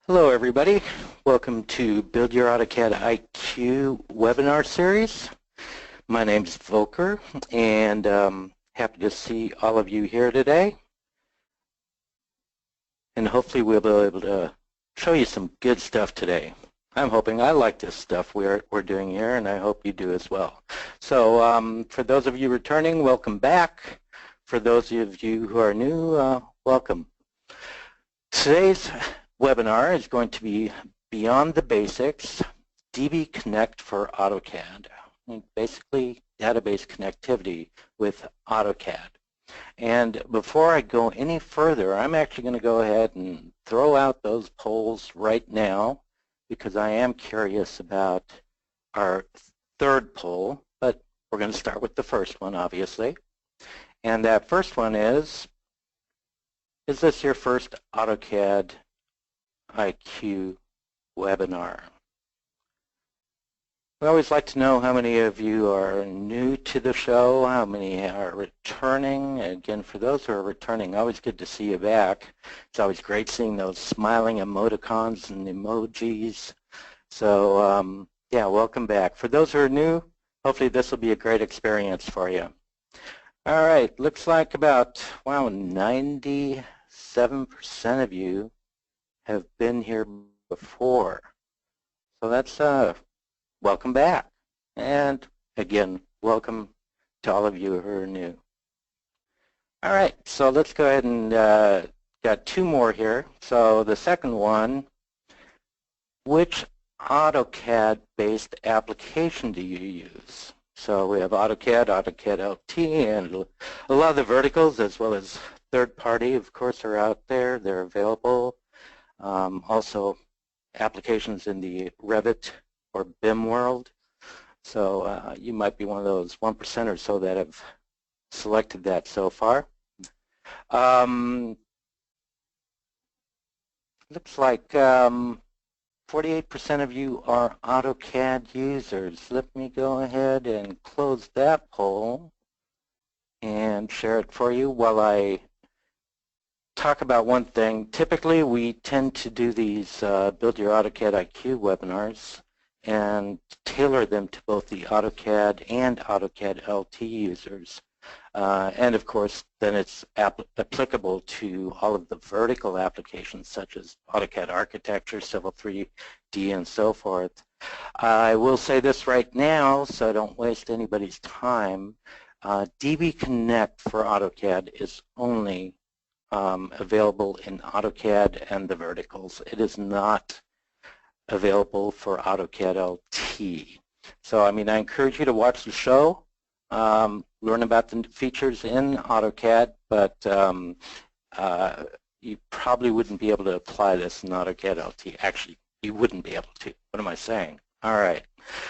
Hello everybody, welcome to Build Your AutoCAD IQ webinar series. My name is Volker and happy to see all of you here today. And hopefully we'll be able to show you some good stuff today. I'm hoping. I like this stuff we're doing here, and I hope you do as well. So for those of you returning, welcome back. For those of you who are new, welcome. Today's webinar is going to be Beyond the Basics, DB Connect for AutoCAD. Basically, database connectivity with AutoCAD. And before I go any further, I'm actually going to go ahead and throw out those polls right now because I am curious about our third poll, but we're going to start with the first one, obviously. And that first one is this your first AutoCAD IQ webinar? We always like to know how many of you are new to the show, how many are returning. Again, for those who are returning, always good to see you back. It's always great seeing those smiling emoticons and emojis. So yeah, welcome back. For those who are new, hopefully this will be a great experience for you. All right, looks like about, wow, 97% of you have been here before. So that's welcome back. And again, welcome to all of you who are new. All right, so let's go ahead and got two more here. So the second one, which AutoCAD-based application do you use? So we have AutoCAD, AutoCAD LT, and a lot of the verticals as well as third-party, of course, are out there. They're available. Also applications in the Revit or BIM world. So you might be one of those 1% or so that have selected that so far. Looks like 48% of you are AutoCAD users. Let me go ahead and close that poll and share it for you while I talk about one thing. Typically, we tend to do these Build Your AutoCAD IQ webinars and tailor them to both the AutoCAD and AutoCAD LT users. And of course, then it's applicable to all of the vertical applications such as AutoCAD Architecture, Civil 3D, and so forth. I will say this right now, so I don't waste anybody's time. DB Connect for AutoCAD is only available in AutoCAD and the verticals. It is not available for AutoCAD LT. So I mean, I encourage you to watch the show, learn about the features in AutoCAD, but you probably wouldn't be able to apply this in AutoCAD LT. Actually, you wouldn't be able to. What am I saying? All right.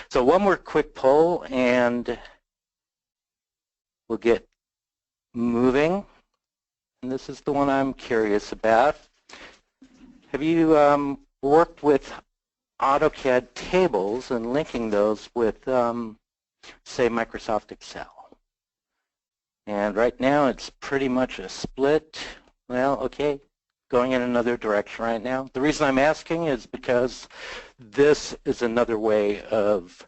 So one more quick poll and we'll get moving. And this is the one I'm curious about. Have you worked with AutoCAD tables and linking those with, say, Microsoft Excel? And right now it's pretty much a split. Well, okay, going in another direction right now. The reason I'm asking is because this is another way of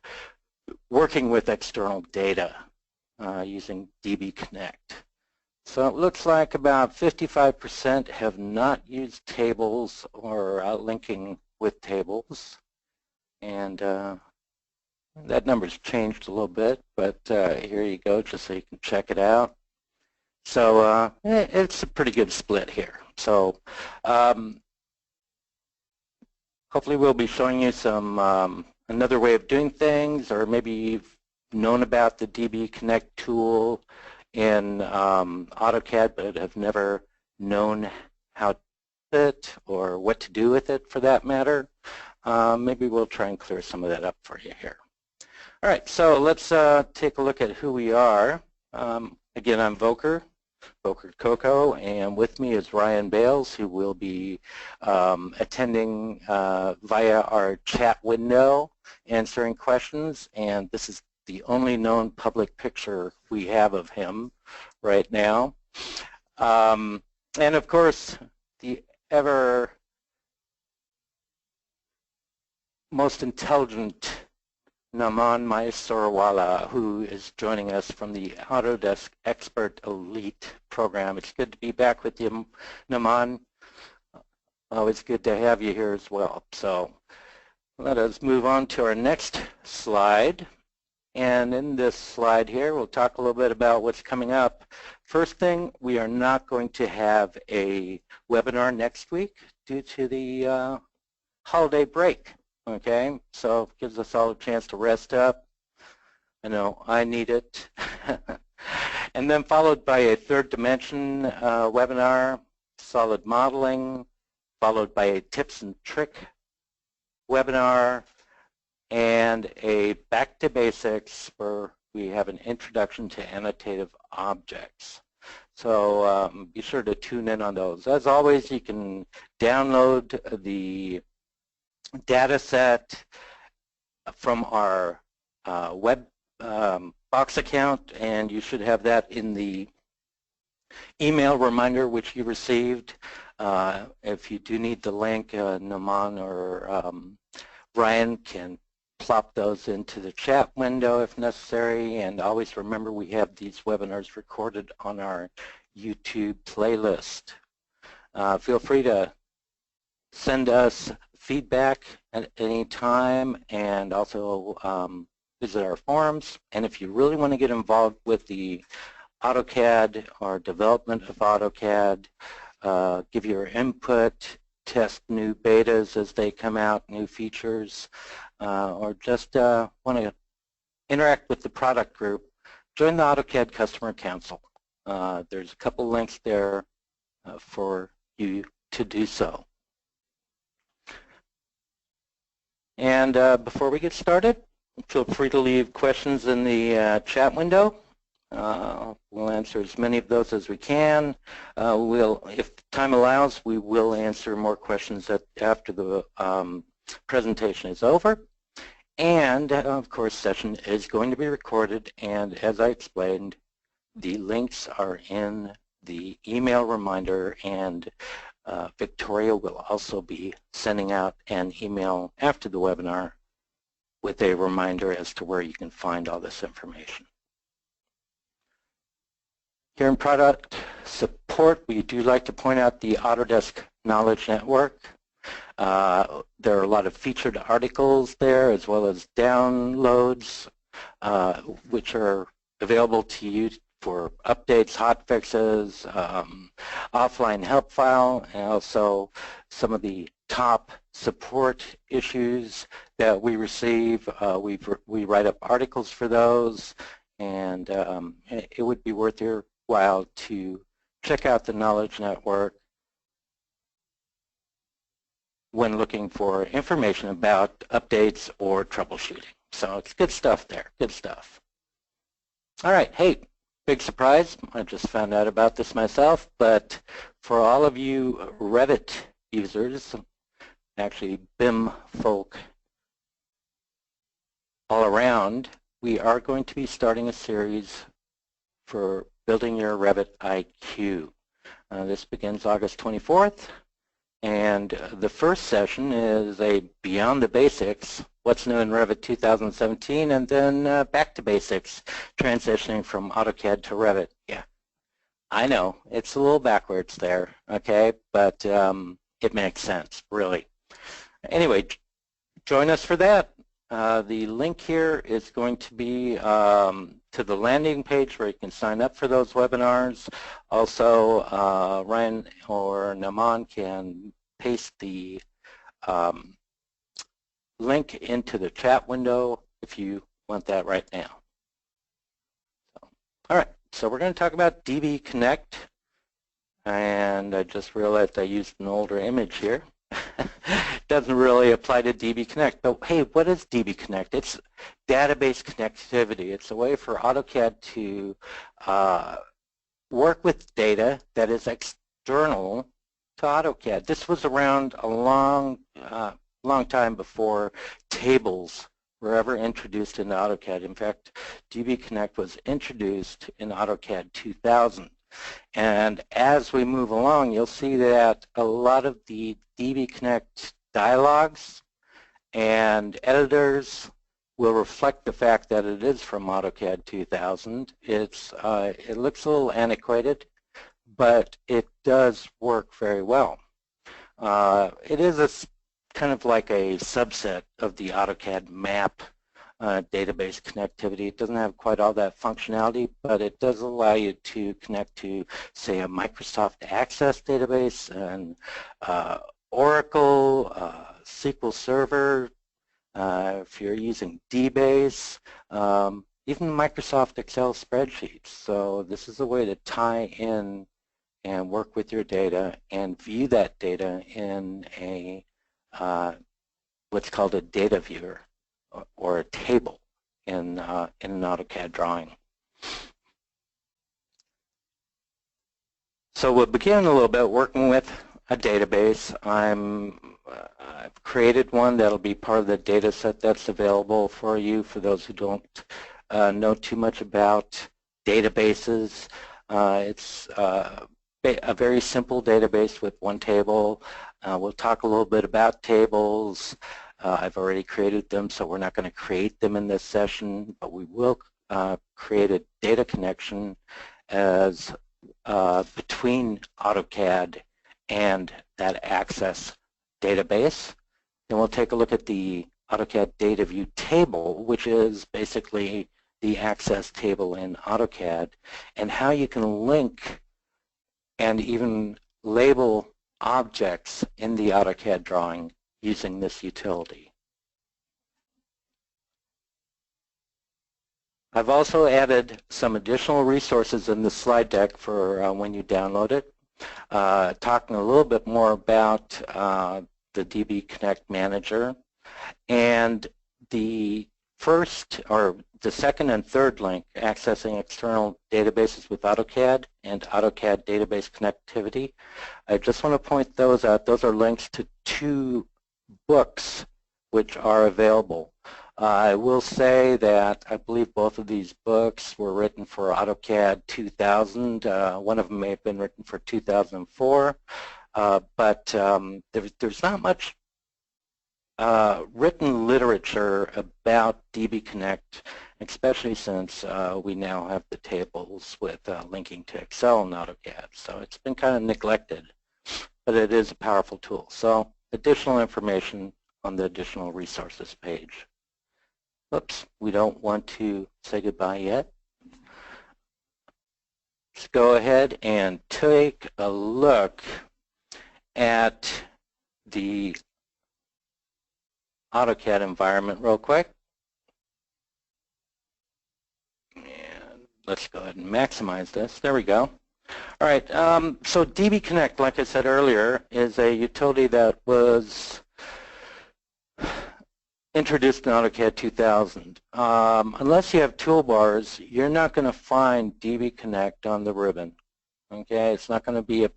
working with external data using DB Connect. So it looks like about 55% have not used tables or linking with tables. And that number's changed a little bit, but here you go, just so you can check it out. So it's a pretty good split here. So hopefully we'll be showing you some another way of doing things, or maybe you've known about the DB Connect tool in AutoCAD but have never known how to use it or what to do with it for that matter. Maybe we'll try and clear some of that up for you here. All right, so let's take a look at who we are. Again, I'm Volker Coco, and with me is Ryan Bales, who will be attending via our chat window, answering questions, and this is the only known public picture we have of him right now. And of course, the ever most intelligent Naman Maisorwala, who is joining us from the Autodesk Expert Elite program. It's good to be back with you, Naman. Always good to have you here as well. So let us move on to our next slide. And in this slide here, we'll talk a little bit about what's coming up. First thing, we are not going to have a webinar next week due to the holiday break. Okay, so it gives us all a chance to rest up. I know I need it. And then followed by a third dimension webinar, solid modeling, followed by a tips and trick webinar, and a back to basics where we have an introduction to annotative objects. So be sure to tune in on those. As always, you can download the data set from our web box account, and you should have that in the email reminder which you received. If you do need the link, Naman or Ryan can plop those into the chat window if necessary, and always remember we have these webinars recorded on our YouTube playlist. Feel free to send us feedback at any time, and also visit our forums. And if you really want to get involved with the AutoCAD or development of AutoCAD, give your input, test new betas as they come out, new features, or just want to interact with the product group, join the AutoCAD Customer Council. There's a couple links there for you to do so. And before we get started, feel free to leave questions in the chat window. We'll answer as many of those as we can. If time allows, we will answer more questions after the presentation is over. And of course, session is going to be recorded, and as I explained, the links are in the email reminder, and Victoria will also be sending out an email after the webinar with a reminder as to where you can find all this information. Here in product support, we do like to point out the Autodesk Knowledge Network. There are a lot of featured articles there, as well as downloads, which are available to you for updates, hot fixes, offline help file, and also some of the top support issues that we receive. We write up articles for those, and it would be worth your while to check out the Knowledge Network when looking for information about updates or troubleshooting. So it's good stuff there, good stuff. All right, hey, big surprise, I just found out about this myself, but for all of you Revit users, actually BIM folk all around, we are going to be starting a series for Building Your Revit IQ. This begins August 24th, and the first session is a Beyond the Basics, what's new in Revit 2017, and then back to basics, transitioning from AutoCAD to Revit. Yeah, I know, it's a little backwards there, okay, but it makes sense, really. Anyway, join us for that. The link here is going to be to the landing page where you can sign up for those webinars. Also, Ryan or Naman can paste the link into the chat window if you want that right now. All right, so we're going to talk about DB Connect, and I just realized I used an older image here. Doesn't really apply to DB Connect, but hey, what is DB Connect? It's database connectivity. It's a way for AutoCAD to work with data that is external to AutoCAD. This was around a long time before tables were ever introduced into AutoCAD. In fact, DB Connect was introduced in AutoCAD 2000. And as we move along, you'll see that a lot of the DB Connect dialogues and editors will reflect the fact that it is from AutoCAD 2000. It looks a little antiquated, but it does work very well. It is kind of like a subset of the AutoCAD map database connectivity. It doesn't have quite all that functionality, but it does allow you to connect to, say, a Microsoft Access database and Oracle, SQL Server, if you're using dBASE, even Microsoft Excel spreadsheets. So this is a way to tie in and work with your data and view that data in a what's called a data viewer or a table in an AutoCAD drawing. So we'll begin a little bit working with a database. I've created one that'll be part of the data set that's available for you for those who don't know too much about databases. It's a very simple database with one table. We'll talk a little bit about tables. I've already created them, so we're not going to create them in this session, but we will create a data connection as between AutoCAD and that Access database. Then we'll take a look at the AutoCAD Data View table, which is basically the Access table in AutoCAD, and how you can link and even label objects in the AutoCAD drawing using this utility. I've also added some additional resources in the slide deck for when you download it, talking a little bit more about the DB Connect Manager, and the second and third link, accessing external databases with AutoCAD and AutoCAD database connectivity. I just want to point those out. Those are links to two books which are available. I will say that I believe both of these books were written for AutoCAD 2000. One of them may have been written for 2004, but there's not much written literature about DB Connect, especially since we now have the tables with linking to Excel and AutoCAD. So it's been kind of neglected, but it is a powerful tool. So additional information on the additional resources page. Oops, we don't want to say goodbye yet. Let's go ahead and take a look at the AutoCAD environment real quick. And let's go ahead and maximize this. There we go. All right, so DB Connect, like I said earlier, is a utility that was introduced in AutoCAD 2000. Unless you have toolbars, you're not going to find DB Connect on the ribbon. Okay, it's not going to be a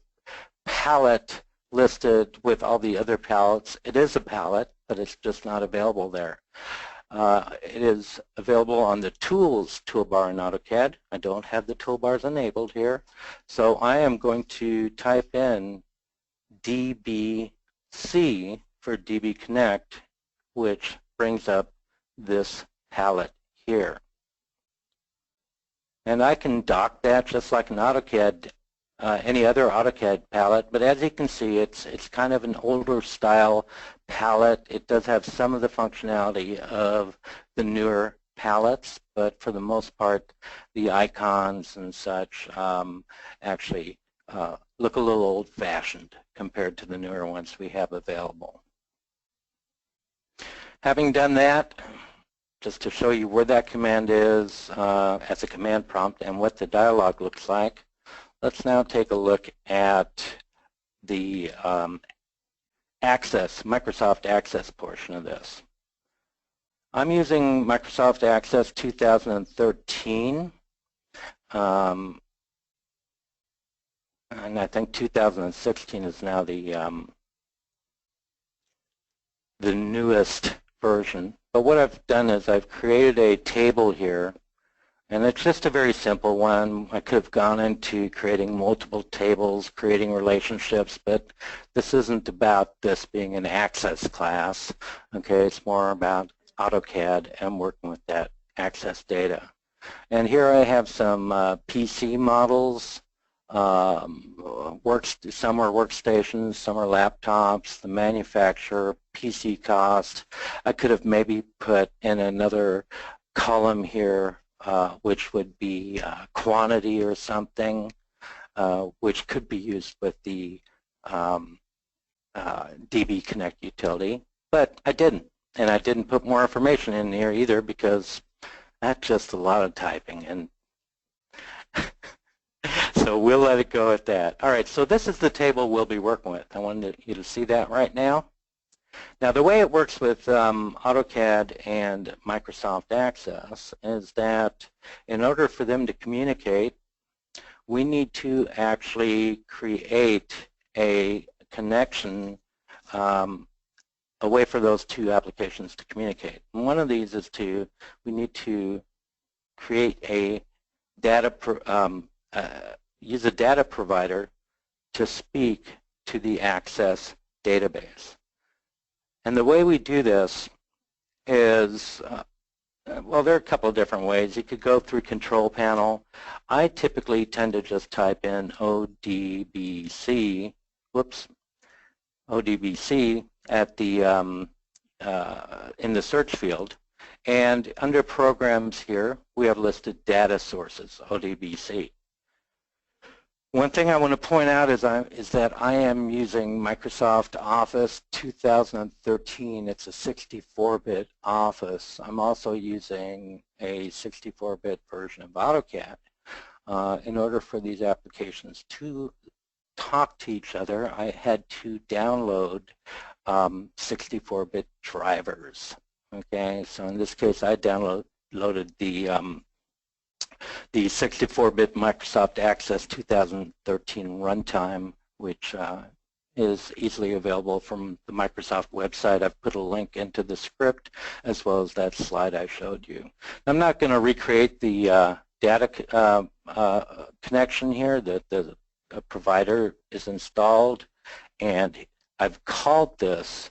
palette listed with all the other palettes. It is a palette, but it's just not available there. It is available on the Tools toolbar in AutoCAD. I don't have the toolbars enabled here, so I am going to type in dBC for DB Connect, which brings up this palette here. And I can dock that just like an AutoCAD, any other AutoCAD palette, but as you can see, it's kind of an older style palette. It does have some of the functionality of the newer palettes, but for the most part, the icons and such actually look a little old-fashioned compared to the newer ones we have available. Having done that, just to show you where that command is as a command prompt and what the dialog looks like, let's now take a look at the Microsoft Access portion of this. I'm using Microsoft Access 2013, and I think 2016 is now the newest version. But what I've done is I've created a table here, And it's just a very simple one. I could have gone into creating multiple tables, creating relationships, but this isn't about this being an access class. Okay, it's more about AutoCAD and working with that access data. And here I have some PC models. Some are workstations, some are laptops, the manufacturer, PC cost. I could have maybe put in another column here which would be quantity or something, which could be used with the DB Connect utility, but I didn't. And I didn't put more information in here either because that's just a lot of typing. And so we'll let it go at that. All right, so this is the table we'll be working with. I wanted you to see that right now. Now, the way it works with AutoCAD and Microsoft Access is that in order for them to communicate, we need to actually create a connection, a way for those two applications to communicate. And one of these is we need to create a use a data provider to speak to the Access database. And the way we do this is, well, there are a couple of different ways. You could go through Control Panel. I typically tend to just type in ODBC, ODBC at the in the search field. And under Programs here, we have listed Data Sources, ODBC. One thing I want to point out is that I am using Microsoft Office 2013. It's a 64-bit Office. I'm also using a 64-bit version of AutoCAD. In order for these applications to talk to each other, I had to download 64-bit drivers. Okay, so in this case, I downloaded the 64-bit Microsoft Access 2013 runtime, which is easily available from the Microsoft website. I've put a link into the script as well as that slide I showed you. I'm not going to recreate the data connection here. The provider is installed, and I've called this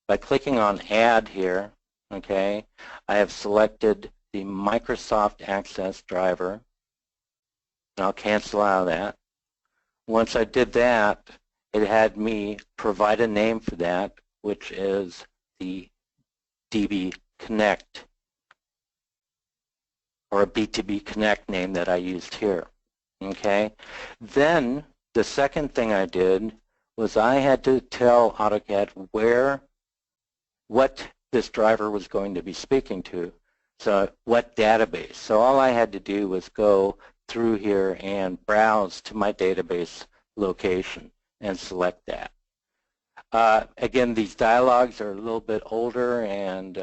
by clicking on Add here. Okay, I have selected the Microsoft Access driver, and I'll cancel out of that. Once I did that, it had me provide a name for that, which is the DB Connect, or a B2B Connect name that I used here. Okay, then the second thing I did was I had to tell AutoCAD what this driver was going to be speaking to. So what database? So all I had to do was go through here and browse to my database location and select that. Again, these dialogues are a little bit older, and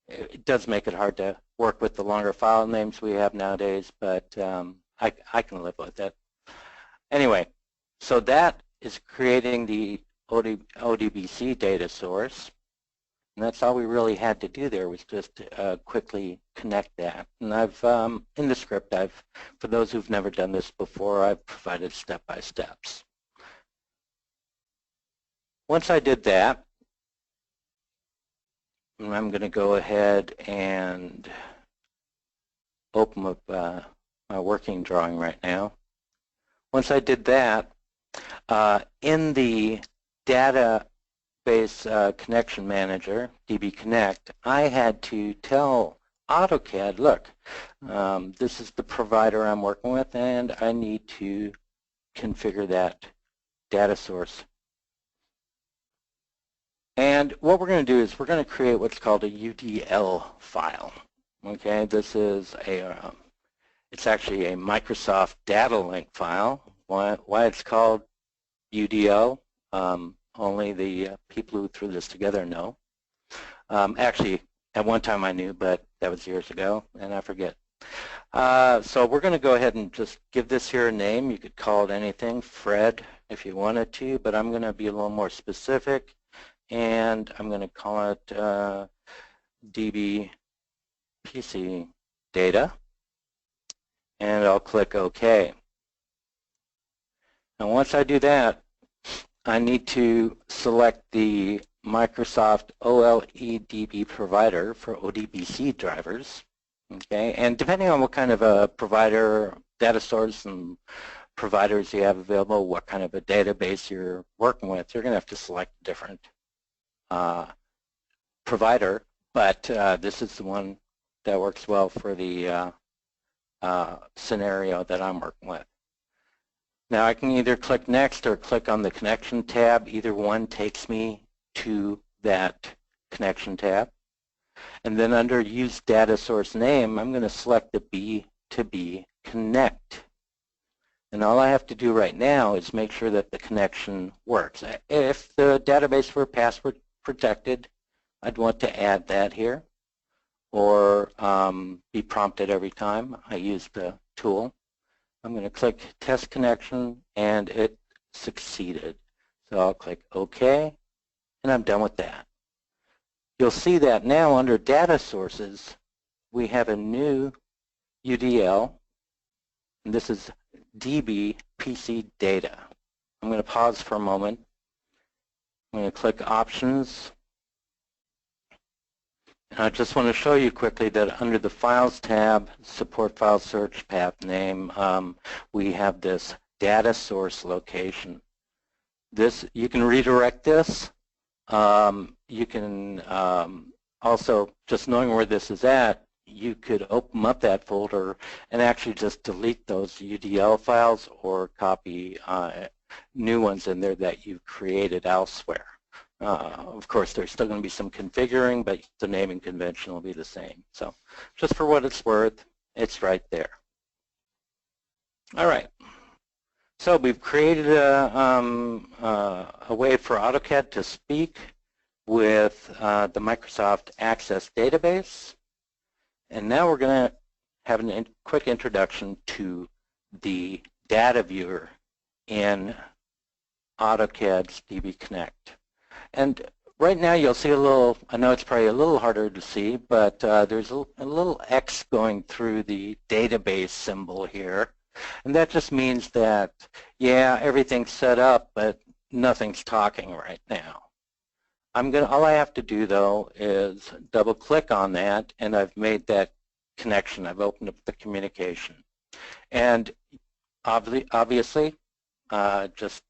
it does make it hard to work with the longer file names we have nowadays, but I can live with it. Anyway, so that is creating the ODBC data source. And that's all we really had to do there, was just quickly connect that. And I've, in the script, for those who've never done this before, I've provided step-by-steps. Once I did that, I'm going to go ahead and open up my working drawing right now. Once I did that, in the database connection manager, DB Connect, I had to tell AutoCAD, look, this is the provider I'm working with, and I need to configure that data source. And what we're going to do is we're going to create what's called a UDL file. Okay, this is it's actually a Microsoft data link file. Why it's called UDL? Only the people who threw this together know. Actually, at one time I knew, but that was years ago, and I forget. So we're going to go ahead and just give this here a name. You could call it anything, Fred, if you wanted to, but I'm going to be a little more specific, and I'm going to call it DB PC data, and I'll click OK. Now once I do that, I need to select the Microsoft OLEDB provider for dBASE drivers. Okay, and depending on what kind of a provider, data source and providers you have available, what kind of a database you're working with, you're going to have to select a different provider, but this is the one that works well for the scenario that I'm working with. Now I can either click Next or click on the Connection tab. Either one takes me to that Connection tab. And then under Use Data Source Name, I'm going to select the B2B Connect. And all I have to do right now is make sure that the connection works. If the database were password protected, I'd want to add that here or be prompted every time I use the tool. I'm going to click Test Connection, and it succeeded. So I'll click OK, and I'm done with that. You'll see that now under Data Sources, we have a new UDL, and this is dBPC Data. I'm going to pause for a moment. I'm going to click Options. And I just want to show you quickly that under the Files tab, Support File Search Path Name, we have this data source location. This, you can redirect this. You can also, just knowing where this is at, you could open up that folder and actually just delete those UDL files or copy new ones in there that you've created elsewhere. Of course, there's still going to be some configuring, but the naming convention will be the same. So just for what it's worth, it's right there. All right. So we've created a way for AutoCAD to speak with the Microsoft Access database. And now we're going to have a quick introduction to the data viewer in AutoCAD's DB Connect. And right now you'll see a little, I know it's probably a little harder to see, but there's a little X going through the database symbol here. And that just means that, yeah, everything's set up, but nothing's talking right now. All I have to do though is double click on that, and I've made that connection. I've opened up the communication. And obviously, just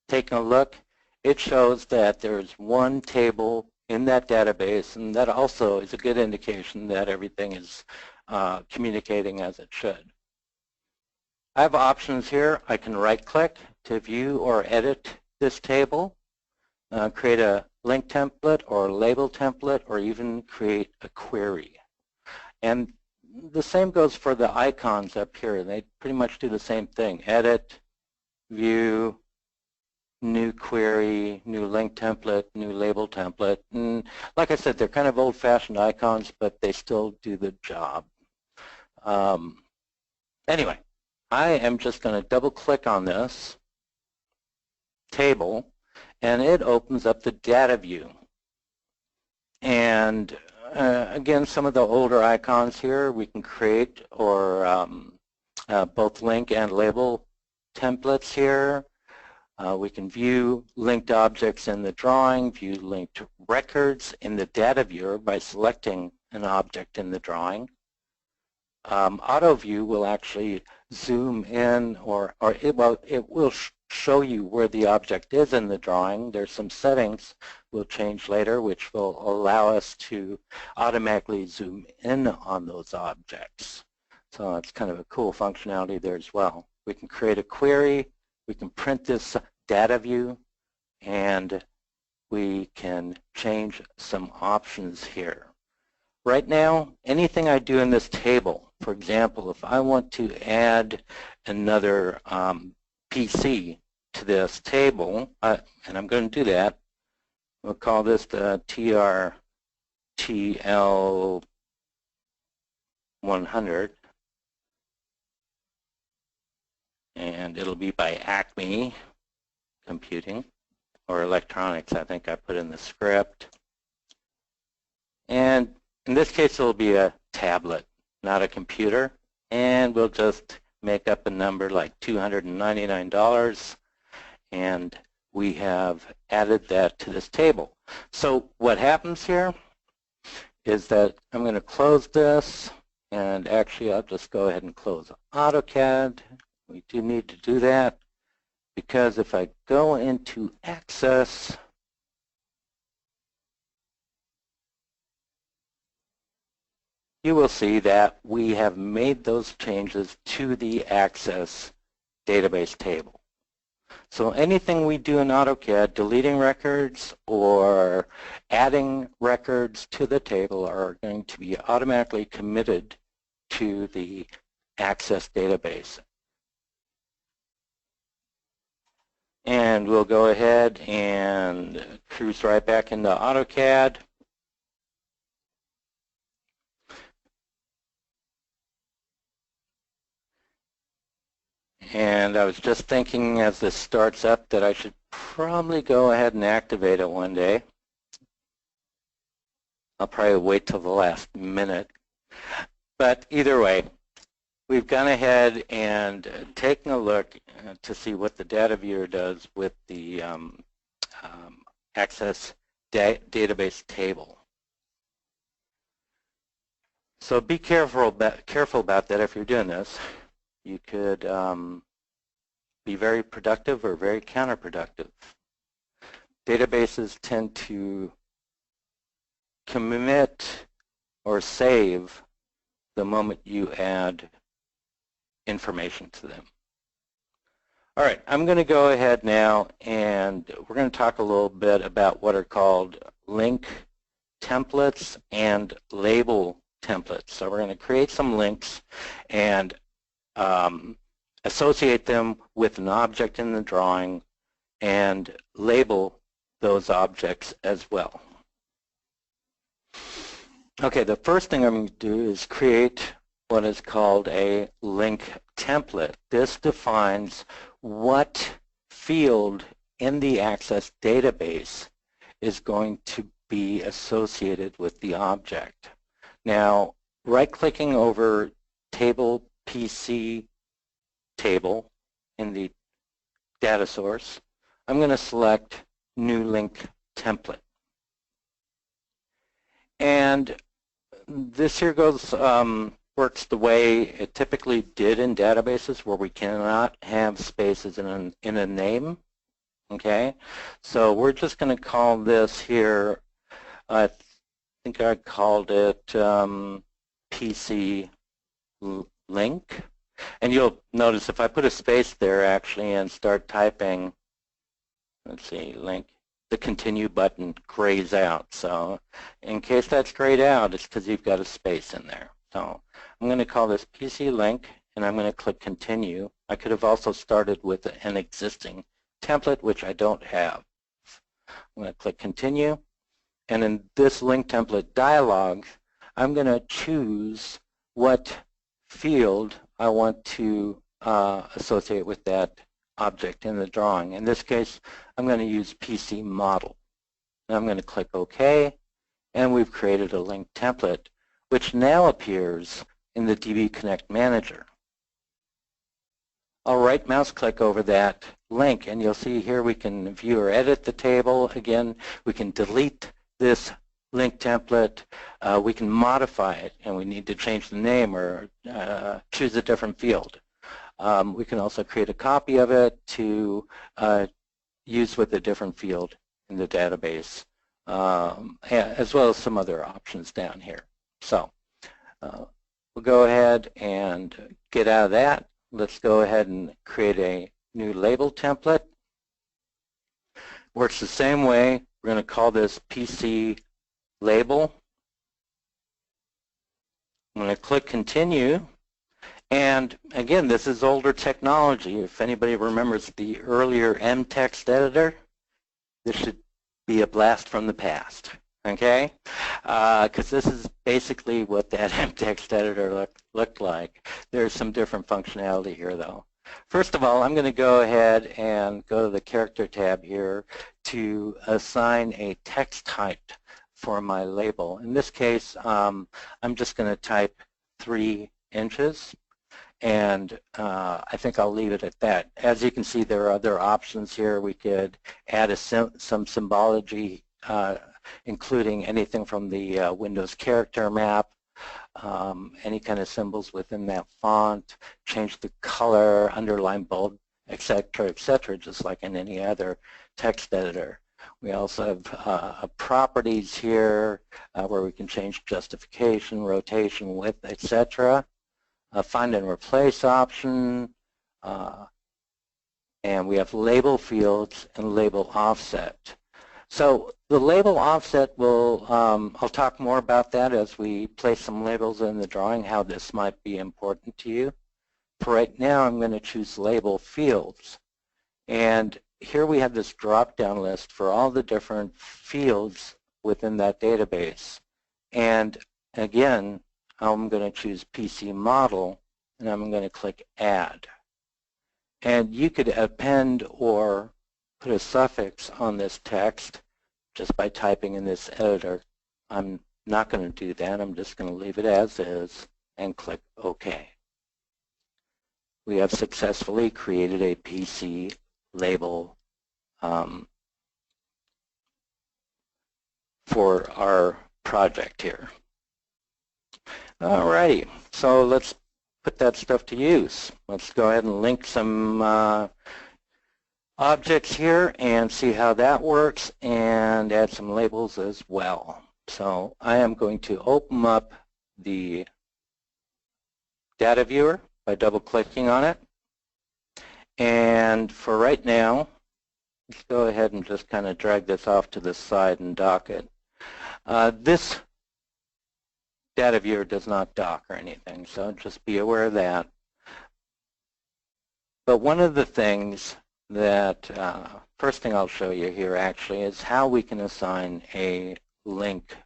taking a look, it shows that there's one table in that database, and that also is a good indication that everything is communicating as it should. I have options here. I can right-click to view or edit this table, create a link template or label template, or even create a query. And the same goes for the icons up here. They pretty much do the same thing. Edit, view, new query, new link template, new label template. And like I said, they're kind of old-fashioned icons, but they still do the job. Anyway, I am just going to double-click on this table, and it opens up the data view. And again, some of the older icons here we can create, or both link and label templates here. We can view linked objects in the drawing, view linked records in the data viewer by selecting an object in the drawing. Auto view will actually zoom in, or it will show you where the object is in the drawing. There's some settings we'll change later which will allow us to automatically zoom in on those objects. So it's kind of a cool functionality there as well. We can create a query, we can print this data view, and we can change some options here. Right now, anything I do in this table, for example, if I want to add another PC to this table, and I'm going to do that, we'll call this the TRTL 100, and it'll be by Acme Computing or Electronics, I think I put in the script. And in this case, it'll be a tablet. not a computer, and we'll just make up a number like $299, and we have added that to this table. So what happens here is that I'm going to close this, and actually I'll just go ahead and close AutoCAD. We do need to do that because if I go into Access, you will see that we have made those changes to the Access database table. So anything we do in AutoCAD, deleting records or adding records to the table are going to be automatically committed to the Access database. And we'll go ahead and cruise right back into AutoCAD. And I was just thinking as this starts up that I should probably go ahead and activate it one day. I'll probably wait till the last minute. But either way, we've gone ahead and taken a look to see what the data viewer does with the Access database table. So be careful about that if you're doing this. You could be very productive or very counterproductive. Databases tend to commit or save the moment you add information to them. All right, I'm going to go ahead now and we're going to talk a little bit about what are called link templates and label templates. So we're going to create some links and associate them with an object in the drawing and label those objects as well. Okay, the first thing I'm going to do is create what is called a link template. This defines what field in the Access database is going to be associated with the object. Now, right-clicking over Table PC table in the data source, I'm going to select New Link Template. And this here works the way it typically did in databases where we cannot have spaces in a name. Okay, so we're just going to call this here, I think I called it PC link. And you'll notice if I put a space there actually and start typing, let's see, link, the continue button grays out. So in case that's grayed out, it's because you've got a space in there. So I'm going to call this PC link and I'm going to click continue. I could have also started with an existing template, which I don't have. I'm going to click continue. And in this link template dialog, I'm going to choose what field I want to associate with that object in the drawing. In this case, I'm going to use PC model. And I'm going to click OK, and we've created a link template, which now appears in the DB Connect Manager. I'll right mouse click over that link, and you'll see here we can view or edit the table. Again, we can delete this link template, we can modify it, and we need to change the name or choose a different field. We can also create a copy of it to use with a different field in the database, as well as some other options down here. So we'll go ahead and get out of that. Let's go ahead and create a new label template. Works the same way. We're going to call this PC label. I'm going to click continue, and again, this is older technology. If anybody remembers the earlier M-text editor, this should be a blast from the past, okay? Because this is basically what that M-text editor looked like. There's some different functionality here though. First of all, I'm going to go ahead and go to the character tab here to assign a text type for my label. In this case, I'm just going to type 3 inches. And I think I'll leave it at that. As you can see, there are other options here. We could add some symbology, including anything from the Windows character map, any kind of symbols within that font, change the color, underline, bold, etc., just like in any other text editor. We also have properties here where we can change justification, rotation, width, etc. A find and replace option, and we have label fields and label offset. So the label offset will, I'll talk more about that as we place some labels in the drawing, how this might be important to you. For right now, I'm going to choose label fields. And here we have this drop-down list for all the different fields within that database. And again, I'm going to choose PC model, and I'm going to click Add. And you could append or put a suffix on this text just by typing in this editor. I'm not going to do that. I'm just going to leave it as is and click OK. We have successfully created a PC label for our project here. Alrighty, so let's put that stuff to use. Let's go ahead and link some objects here and see how that works, and add some labels as well. So I am going to open up the data viewer by double-clicking on it. And for right now, let's go ahead and just kind of drag this off to the side and dock it. This data viewer does not dock or anything, so just be aware of that. But one of the things that, first thing I'll show you here actually is how we can assign a link.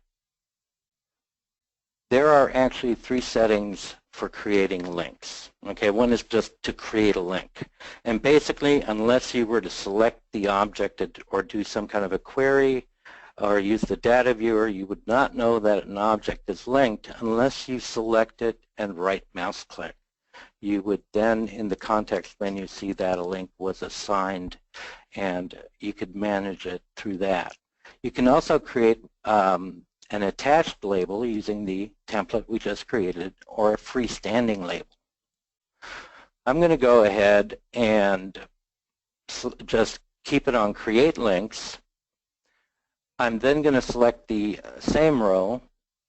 There are actually 3 settings for creating links. Okay, one is just to create a link. And basically, unless you were to select the object or do some kind of a query, or use the data viewer, you would not know that an object is linked unless you select it and right mouse click. You would then, in the context menu, see that a link was assigned, and you could manage it through that. You can also create an attached label using the template we just created, or a freestanding label. I'm going to go ahead and just keep it on Create Links. I'm then going to select the same row,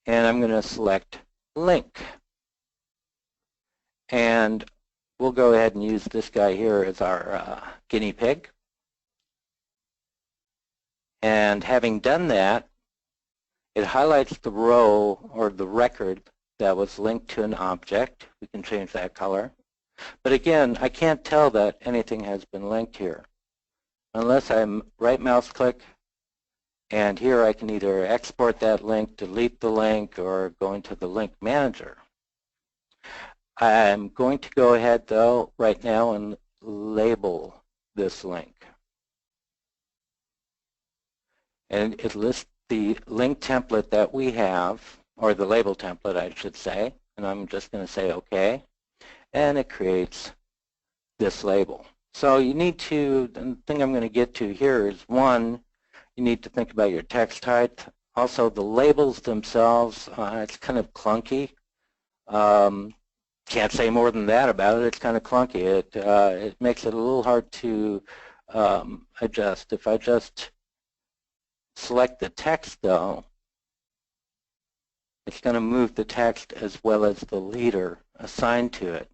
and I'm going to select Link. And we'll go ahead and use this guy here as our guinea pig. And having done that, it highlights the row or the record that was linked to an object. We can change that color. But again, I can't tell that anything has been linked here unless I right mouse click, and here I can either export that link, delete the link, or go into the link manager. I'm going to go ahead though right now and label this link. And it lists the link template that we have, or the label template I should say, and I'm just going to say OK, and it creates this label. So you need to, the thing I'm going to get to here is, one, you need to think about your text height. Also the labels themselves, it's kind of clunky. Can't say more than that about it. It's kind of clunky. It makes it a little hard to adjust. If I just select the text though, it's going to move the text as well as the leader assigned to it.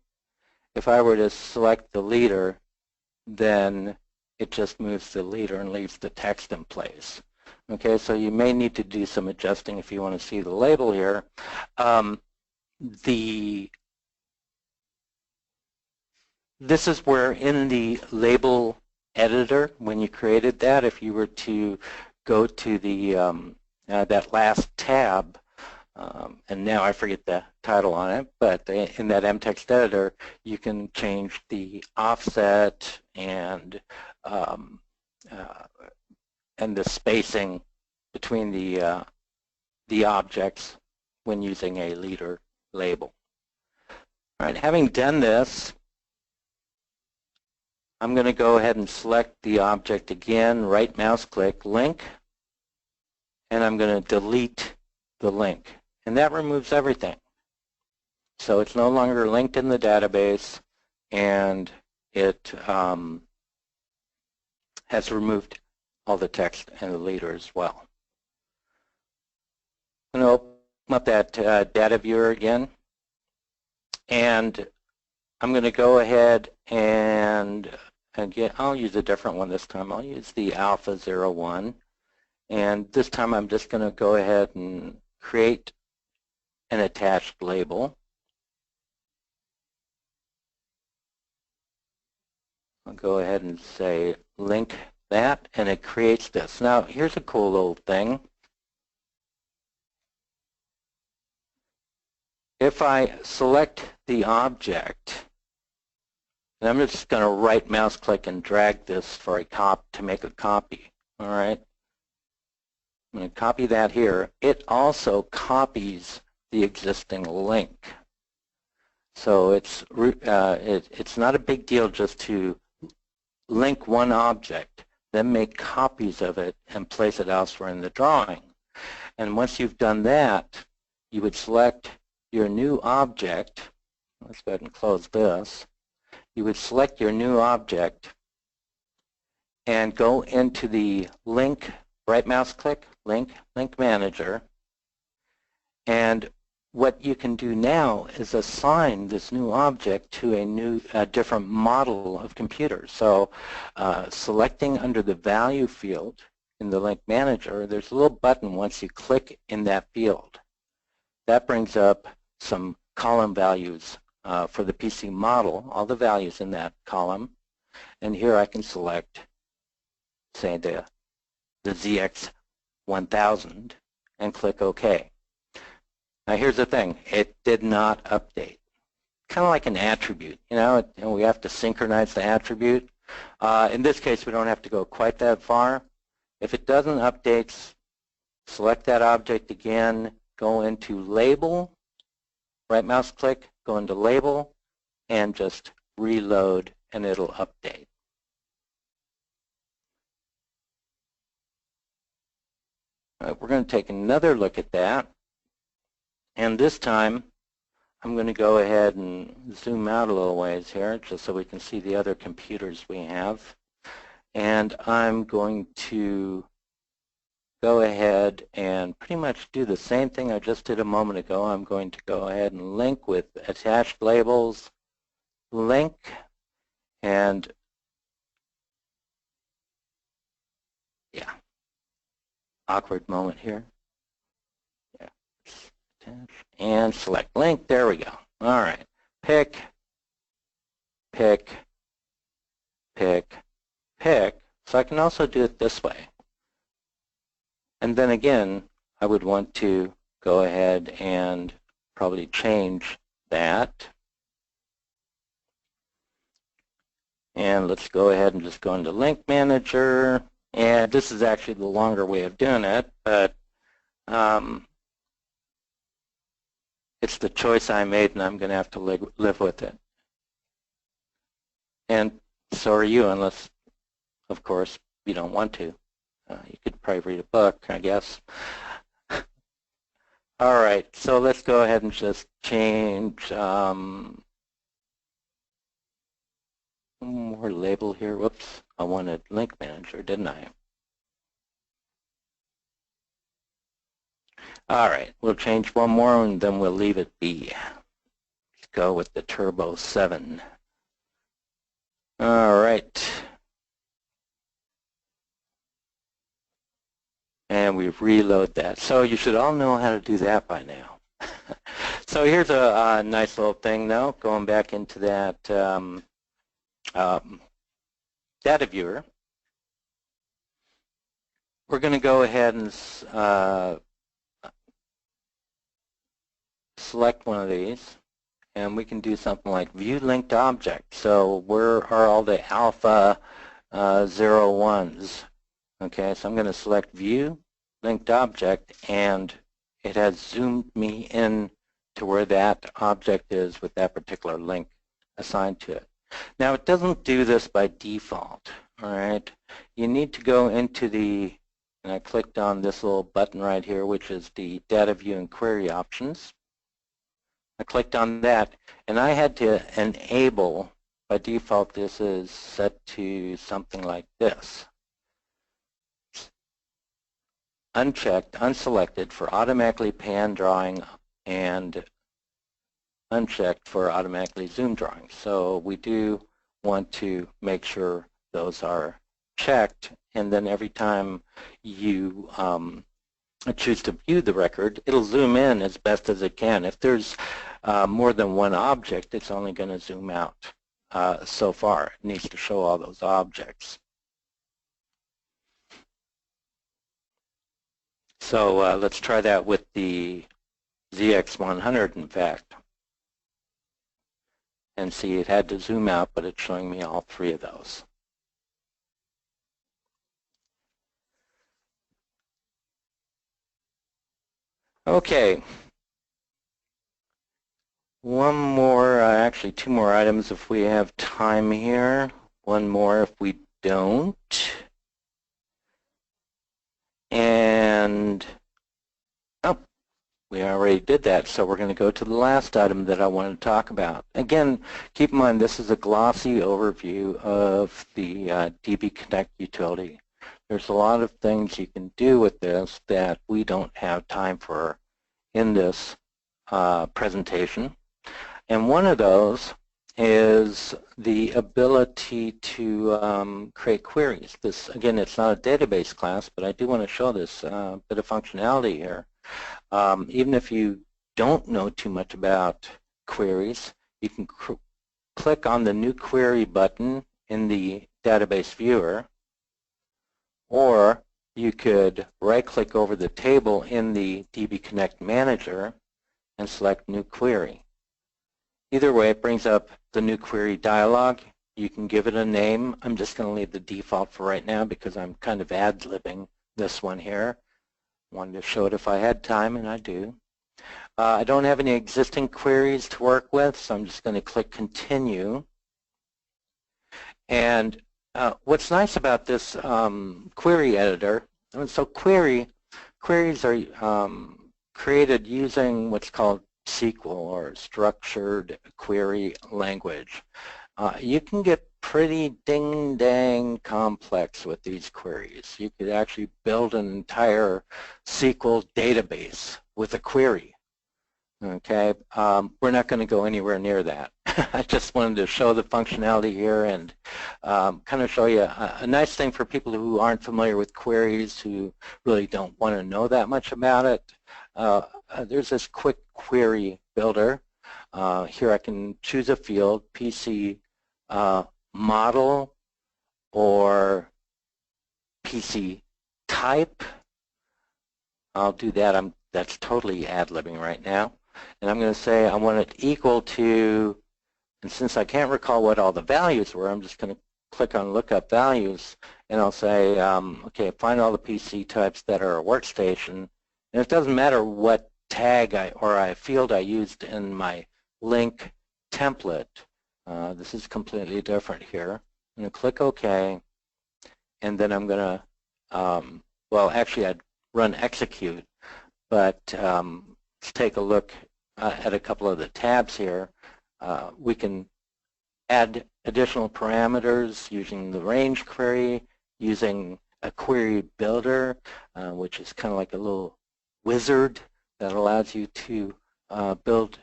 If I were to select the leader, then it just moves the leader and leaves the text in place. Okay, so you may need to do some adjusting if you want to see the label here. This is where in the label editor, when you created that, if you were to go to the that last tab, and now I forget the title on it, but in that MText editor, you can change the offset and the spacing between the objects when using a leader label. All right, having done this, I'm going to go ahead and select the object again, right mouse click, link, and I'm going to delete the link. And that removes everything. So it's no longer linked in the database, and it has removed all the text and the leader as well. I'm going to open up that data viewer again, and I'm going to go ahead and again, I'll use a different one this time. I'll use the alpha 01, and this time I'm just going to go ahead and create an attached label. I'll go ahead and say link that, and it creates this. Now here's a cool little thing. If I select the object, and I'm just going to right mouse click and drag this for a to make a copy. All right. I'm going to copy that here. It also copies the existing link. So it's not a big deal just to link one object, then make copies of it and place it elsewhere in the drawing. And once you've done that, you would select your new object. Let's go ahead and close this. You would select your new object and go into the link, right mouse click, link manager. And what you can do now is assign this new object to a different model of computer. So selecting under the value field in the link manager, there's a little button once you click in that field. That brings up some column values for the PC model, all the values in that column. And here I can select, say, the ZX1000 and click OK. Now here's the thing, it did not update. Kind of like an attribute, you know, and we have to synchronize the attribute. In this case, we don't have to go quite that far. If it doesn't update, select that object again, go into Label, right mouse click, go into Label, and just reload, and it'll update. All right, we're going to take another look at that. And this time, I'm going to go ahead and zoom out a little ways here just so we can see the other computers we have. And I'm going to go ahead and pretty much do the same thing I just did a moment ago. I'm going to go ahead and link with attached labels, link, and yeah, awkward moment here. Yeah. And select link. There we go. All right. Pick, pick, pick, pick. So I can also do it this way. And then again, I would want to go ahead and probably change that. And let's go ahead and just go into Link Manager. And this is actually the longer way of doing it, but it's the choice I made, and I'm going to have to live with it. And so are you, unless, of course, you don't want to. You could probably read a book, I guess. All right, so let's go ahead and just change one more label here. Whoops, I wanted Link Manager, didn't I? All right, we'll change one more and then we'll leave it be. Let's go with the Turbo 7. All right. And we reload that. So you should all know how to do that by now. So here's a nice little thing though, going back into that data viewer. We're going to go ahead and select one of these, and we can do something like view linked object. So where are all the alpha 01s? Okay, so I'm going to select view linked object, and it has zoomed me in to where that object is with that particular link assigned to it. Now it doesn't do this by default, all right? You need to go into the, and I clicked on this little button right here, which is the data view and query options. I clicked on that, and I had to enable, by default this is set to something like this. Unchecked, unselected for automatically pan drawing and unchecked for automatically zoom drawing. So we do want to make sure those are checked, and then every time you choose to view the record, it'll zoom in as best as it can. If there's more than one object, it's only going to zoom out so far. It needs to show all those objects. So let's try that with the ZX100, in fact, and see it had to zoom out, but it's showing me all three of those. Okay. One more, actually two more items if we have time here. One more if we don't. And, oh, we already did that, so we're going to go to the last item that I want to talk about. Again, keep in mind this is a glossy overview of the DB Connect utility. There's a lot of things you can do with this that we don't have time for in this presentation. And one of those is the ability to create queries. This, again, it's not a database class, but I do want to show this bit of functionality here. Even if you don't know too much about queries, you can click on the New Query button in the database viewer, or you could right-click over the table in the DB Connect Manager and select New Query. Either way, it brings up the New Query dialog. You can give it a name. I'm just going to leave the default for right now because I'm kind of ad-libbing this one here. Wanted to show it if I had time, and I do. I don't have any existing queries to work with, so I'm just going to click Continue. And what's nice about this query editor, so queries are created using what's called SQL, or Structured Query Language. You can get pretty ding-dang complex with these queries. You could actually build an entire SQL database with a query. Okay, we're not going to go anywhere near that. I just wanted to show the functionality here and kind of show you a nice thing for people who aren't familiar with queries, who really don't want to know that much about it. There's this quick query builder. Here I can choose a field, PC model or PC type. I'll do that. That's totally ad-libbing right now. And I'm going to say I want it equal to, and since I can't recall what all the values were, I'm just going to click on Look Up Values, and I'll say, okay, find all the PC types that are a workstation. And it doesn't matter what tag or field I used in my link template. This is completely different here. I'm going to click OK, and then I'm going to, well, actually I'd run execute, but let's take a look at a couple of the tabs here. We can add additional parameters using the range query, using a query builder, which is kind of like a little wizard that allows you to build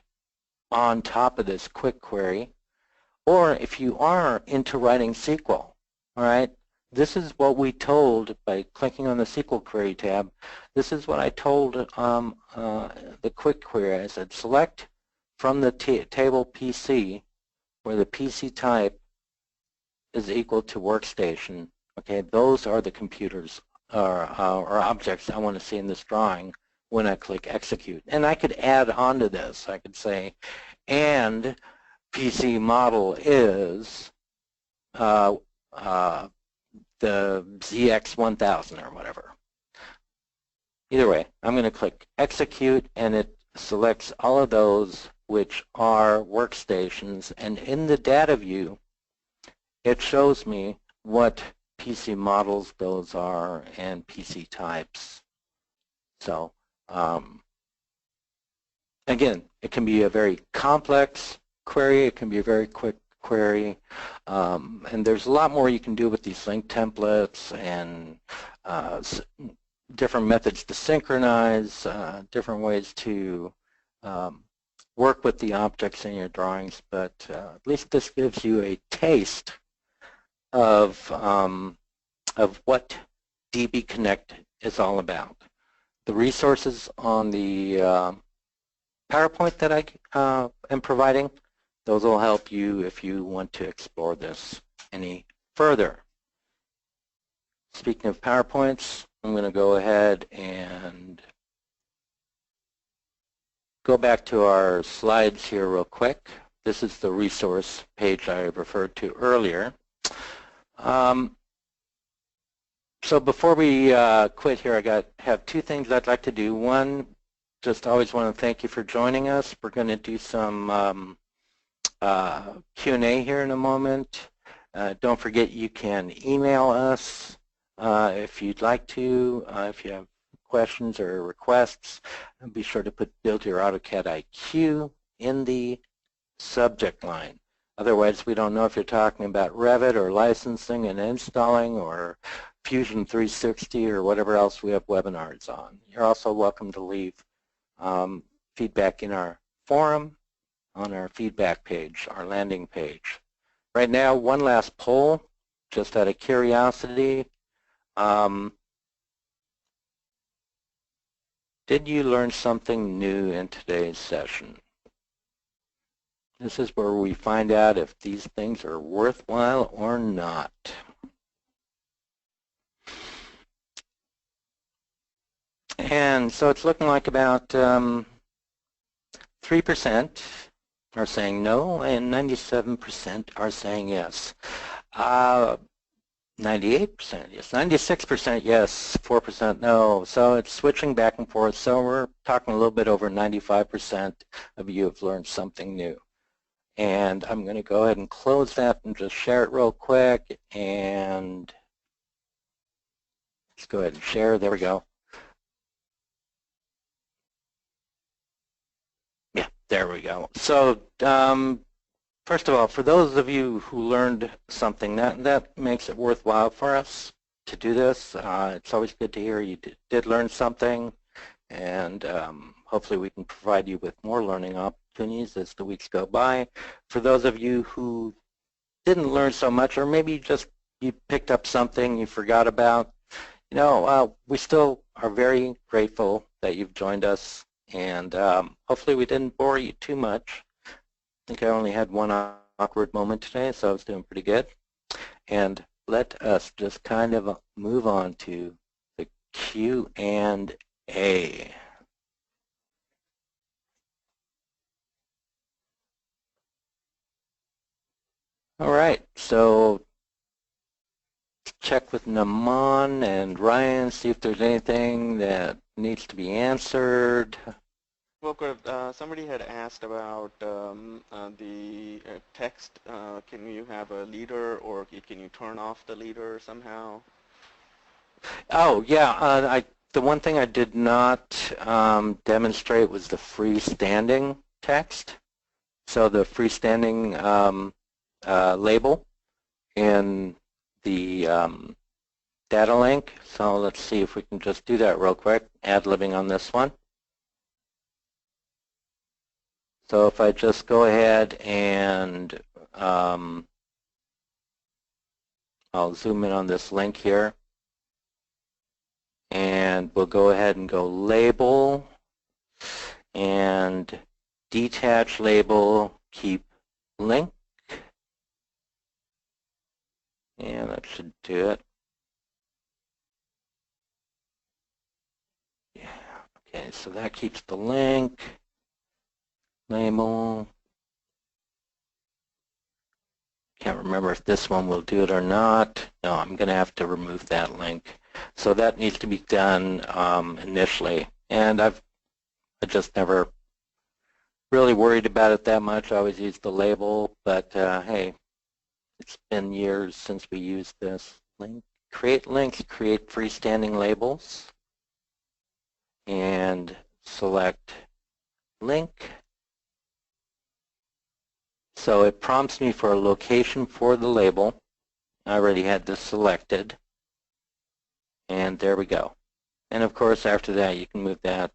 on top of this quick query. Or if you are into writing SQL, all right, this is what we told by clicking on the SQL query tab. This is what I told the quick query. I said select from the table PC where the PC type is equal to workstation. Okay, those are the computers or objects I want to see in this drawing when I click execute. And I could add on to this. I could say, and PC model is the ZX1000 or whatever. Either way, I'm going to click execute, and it selects all of those which are workstations, and in the data view it shows me what PC models those are and PC types. So again, it can be a very complex query, it can be a very quick query, and there's a lot more you can do with these link templates and different methods to synchronize, different ways to work with the objects in your drawings, but at least this gives you a taste of what DB Connect is all about. The resources on the PowerPoint that I am providing, those will help you if you want to explore this any further. Speaking of PowerPoints, I'm going to go ahead and go back to our slides here real quick. This is the resource page I referred to earlier. So before we quit here, I have two things I'd like to do. One, just always want to thank you for joining us. We're going to do some Q&A here in a moment. Don't forget you can email us if you'd like to, if you have questions or requests. And be sure to put Build Your AutoCAD IQ in the subject line. Otherwise, we don't know if you're talking about Revit or licensing and installing or Fusion 360 or whatever else we have webinars on. You're also welcome to leave feedback in our forum on our feedback page, our landing page. Right now, one last poll, just out of curiosity. Did you learn something new in today's session? This is where we find out if these things are worthwhile or not. And so it's looking like about 3% are saying no, and 97% are saying yes. 98% yes, 96% yes, 4% no. So it's switching back and forth. So we're talking a little bit over 95% of you have learned something new. And I'm going to go ahead and close that and just share it real quick. And let's go ahead and share. There we go. Yeah, there we go. So first of all, for those of you who learned something, that makes it worthwhile for us to do this. It's always good to hear you did learn something, and hopefully we can provide you with more learning opportunities as the weeks go by. For those of you who didn't learn so much, or maybe just you picked up something you forgot about, you know, we still are very grateful that you've joined us, and hopefully we didn't bore you too much. I think I only had one awkward moment today, so I was doing pretty good. And let us just kind of move on to the Q&A. All right, so check with Naman and Ryan, see if there's anything that needs to be answered. Well, somebody had asked about the text. Can you have a leader, or can you turn off the leader somehow? Oh, yeah. The one thing I did not demonstrate was the freestanding text. So the freestanding label in the data link. So let's see if we can just do that real quick, ad-libbing on this one. So if I just go ahead and I'll zoom in on this link here, and we'll go ahead and go label and detach label, keep link, and that should do it. Yeah, okay, so that keeps the link. Label. Can't remember if this one will do it or not. No, I'm going to have to remove that link. So that needs to be done initially. And I just never really worried about it that much. I always use the label, but hey, it's been years since we used this. Create links, create freestanding labels, and select link. So it prompts me for a location for the label. I already had this selected. And there we go. And of course, after that, you can move that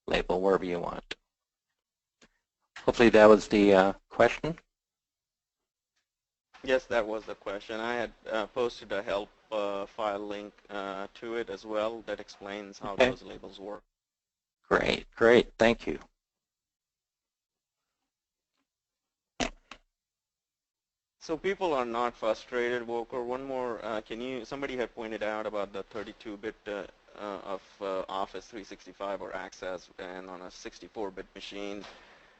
label wherever you want. Hopefully that was the question. Yes, that was the question. I had posted a help file link to it as well that explains how Okay. those labels work. Great, great. Thank you. So people are not frustrated, Walker. One more, somebody had pointed out about the 32-bit of Office 365 or Access and on a 64-bit machine.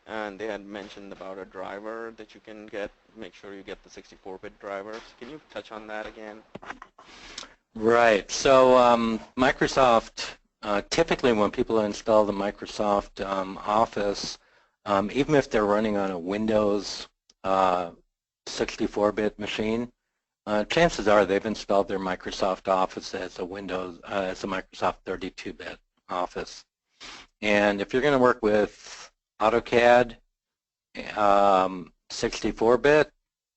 And they had mentioned about a driver that you can get, make sure you get the 64-bit drivers. Can you touch on that again? Right. So Microsoft, typically when people install the Microsoft Office, even if they're running on a Windows 64-bit machine, chances are they've installed their Microsoft Office as a Microsoft 32-bit Office. And if you're going to work with AutoCAD 64-bit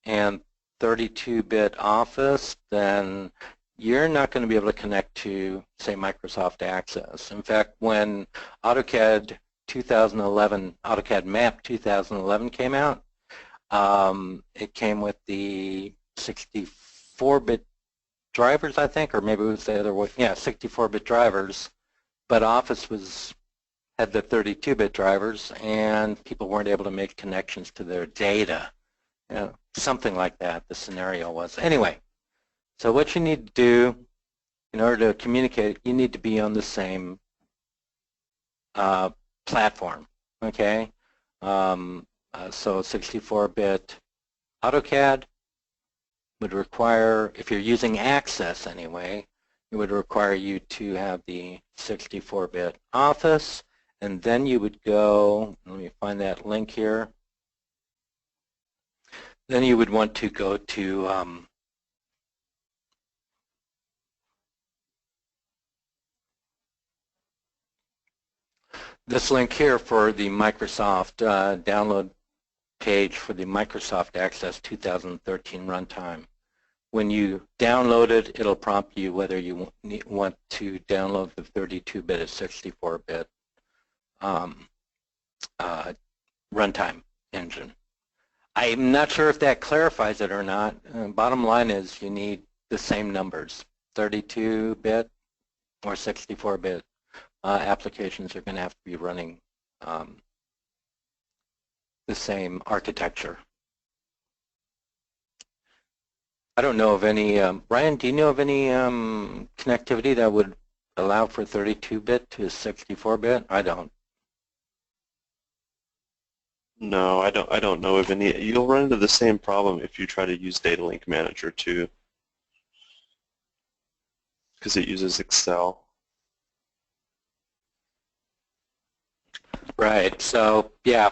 and 32-bit Office, then you're not going to be able to connect to, say, Microsoft Access. In fact, when AutoCAD Map 2011 came out, it came with the 64-bit drivers, I think, or maybe it was the other way. Yeah, 64-bit drivers, but Office had the 32-bit drivers, and people weren't able to make connections to their data. You know, something like that, the scenario was. Anyway, so what you need to do in order to communicate, you need to be on the same platform, okay? So 64-bit AutoCAD would require, if you're using Access anyway, it would require you to have the 64-bit Office, and then you would go, let me find that link here, then you would want to go to this link here for the Microsoft download page for the Microsoft Access 2013 runtime. When you download it, it'll prompt you whether you want to download the 32-bit or 64-bit runtime engine. I'm not sure if that clarifies it or not. Bottom line is you need the same numbers. 32-bit or 64-bit applications are going to have to be running the same architecture. I don't know of any, Ryan, do you know of any connectivity that would allow for 32-bit to 64-bit? I don't. No, I don't know of any. You'll run into the same problem if you try to use Data Link Manager too, because it uses Excel. Right. So yeah,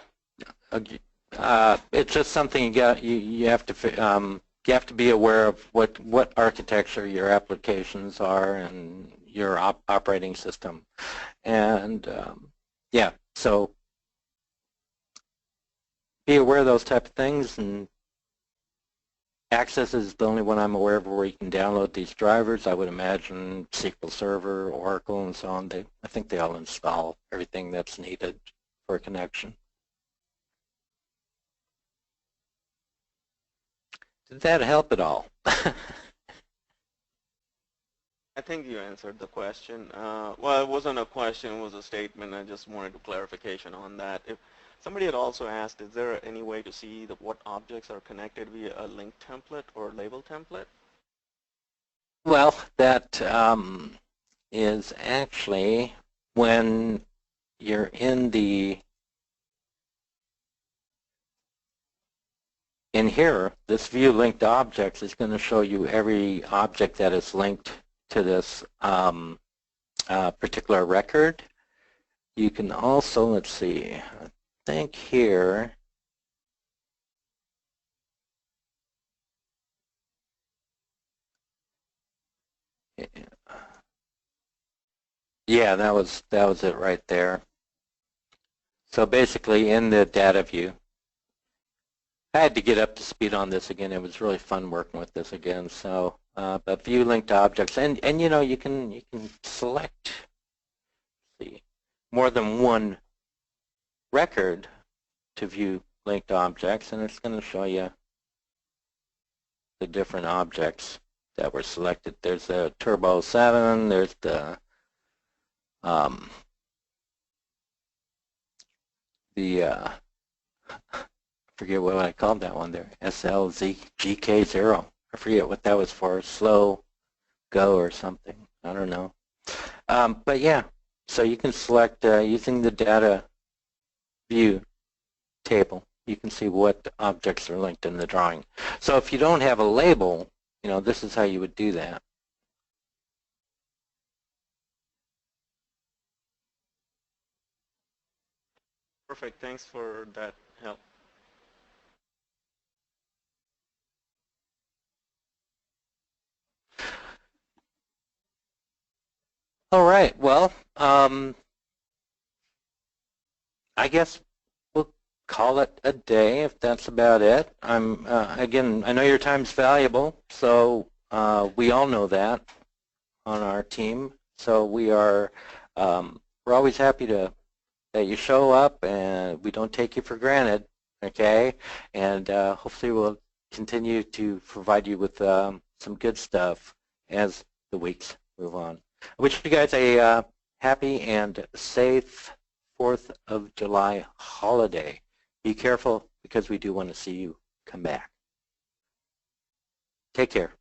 it's just something you have to be aware of what architecture your applications are and your operating system, and yeah. So be aware of those type of things, and Access is the only one I'm aware of where you can download these drivers. I would imagine SQL Server, Oracle, and so on. I think they all install everything that's needed for a connection. Did that help at all? I think you answered the question. Well, it wasn't a question, it was a statement. I just wanted a clarification on that. If somebody had also asked, is there any way to see what objects are connected via a link template or label template? Well, that is actually when you're in here, this view linked objects is going to show you every object that is linked to this particular record. You can also, let's see, think here, yeah, that was it right there. So basically in the data view, I had to get up to speed on this again. It was really fun working with this again. So, but view linked objects, and you know you can select, see, more than one record to view linked objects, and it's going to show you the different objects that were selected. There's the Turbo 7. There's the forget what I called that one there, SLZGK0. I forget what that was for, slow go or something. I don't know. But yeah, so you can select using the data view table. You can see what objects are linked in the drawing. So if you don't have a label, you know, this is how you would do that. Perfect. Thanks for that help. All right. Well, I guess we'll call it a day if that's about it. Again, I know your time's valuable, so we all know that on our team. So we're always happy that you show up, and we don't take you for granted, okay? And hopefully we'll continue to provide you with some good stuff as the weeks move on. I wish you guys a happy and safe 4th of July holiday. Be careful because we do want to see you come back. Take care.